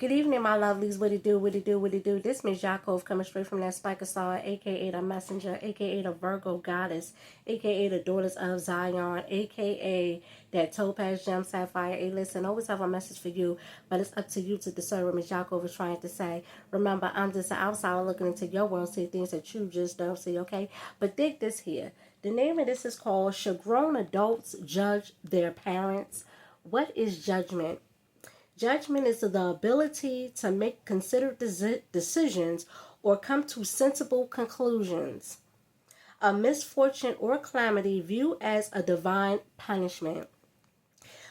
Good evening, my lovelies. What it do, what it do, what it do. This Miss Yaakov coming straight from that Spiker Star, aka the Messenger, aka the Virgo Goddess, aka the Daughters of Zion, aka that Topaz Gem Sapphire. Hey, listen, always have a message for you, but it's up to you to discern what Miss Yaakov is trying to say. Remember, I'm just an outsider looking into your world, see things that you just don't see, okay? But dig this here. The name of this is called Should Grown Adults Judge Their Parents? What is judgment? Judgment is the ability to make considered decisions or come to sensible conclusions. A misfortune or calamity viewed as a divine punishment.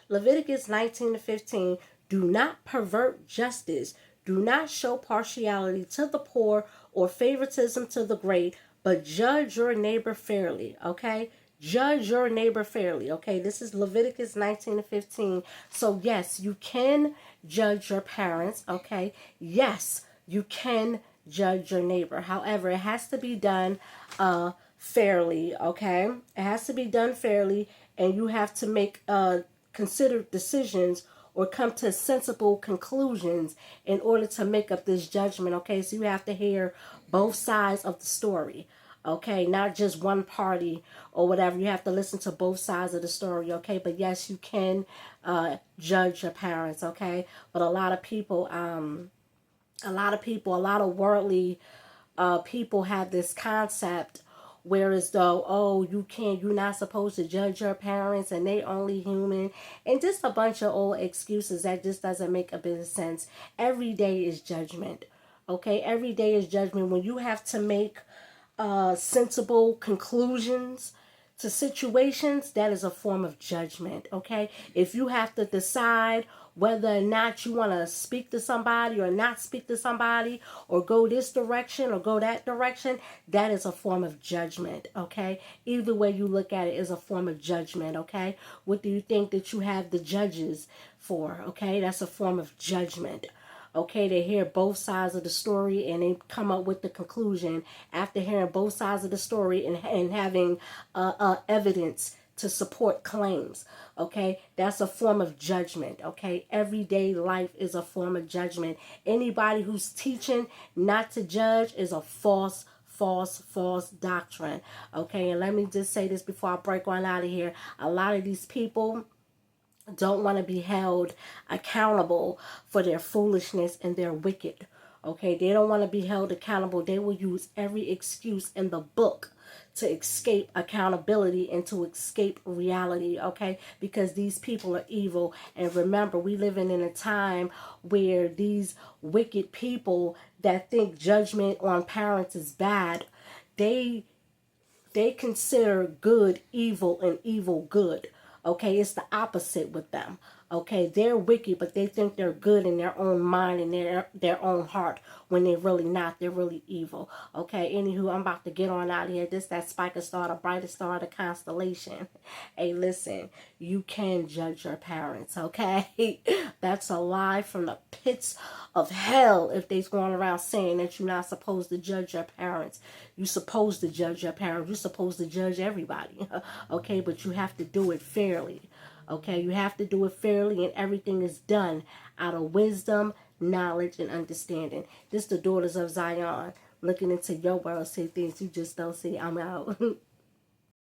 Leviticus 19:15. Do not pervert justice. Do not show partiality to the poor or favoritism to the great, but judge your neighbor fairly. Okay? Judge your neighbor fairly. Okay? This is Leviticus 19:15. So, yes, you can judge your parents. Okay? Yes, you can judge your neighbor. However, it has to be done fairly. Okay? It has to be done fairly, and you have to make considered decisions or come to sensible conclusions in order to make up this judgment. Okay, so you have to hear both sides of the story. Okay, not just one party or whatever. You have to listen to both sides of the story. Okay, but yes, you can judge your parents. Okay, but a lot of people, a lot of worldly people have this concept, whereas though, oh, you're not supposed to judge your parents and they only human, and just a bunch of old excuses that just doesn't make a bit of sense. Every day is judgment. Okay, every day is judgment. When you have to make sensible conclusions to situations, that is a form of judgment. Okay, if you have to decide whether or not you want to speak to somebody or not speak to somebody, or go this direction or go that direction, that is a form of judgment. Okay, either way you look at it is a form of judgment. Okay, what do you think that you have the judges for? Okay, that's a form of judgment. Okay, they hear both sides of the story and they come up with the conclusion after hearing both sides of the story and having evidence to support claims. Okay, that's a form of judgment. Okay, everyday life is a form of judgment. Anybody who's teaching not to judge is a false doctrine. Okay, and let me just say this before I break on out of here. A lot of these people don't want to be held accountable for their foolishness and their wicked. Okay, they don't want to be held accountable. They will use every excuse in the book to escape accountability and to escape reality. Okay, because these people are evil. And remember, we living in a time where these wicked people that think judgment on parents is bad, they consider good evil and evil good. Okay, it's the opposite with them. Okay, they're wicked, but they think they're good in their own mind and their own heart, when they're really not. They're really evil. Okay, anywho, I'm about to get on out of here. This that Spiker Star, the brightest star of the constellation. Hey, listen, you can judge your parents. Okay, that's a lie from the pits of hell. If they's going around saying that you're not supposed to judge your parents, you're supposed to judge your parents. You're supposed to judge everybody. Okay, but you have to do it fairly. Okay, you have to do it fairly, and everything is done out of wisdom, knowledge, and understanding. This is the Daughters of Zion, looking into your world, see things you just don't see. I'm out.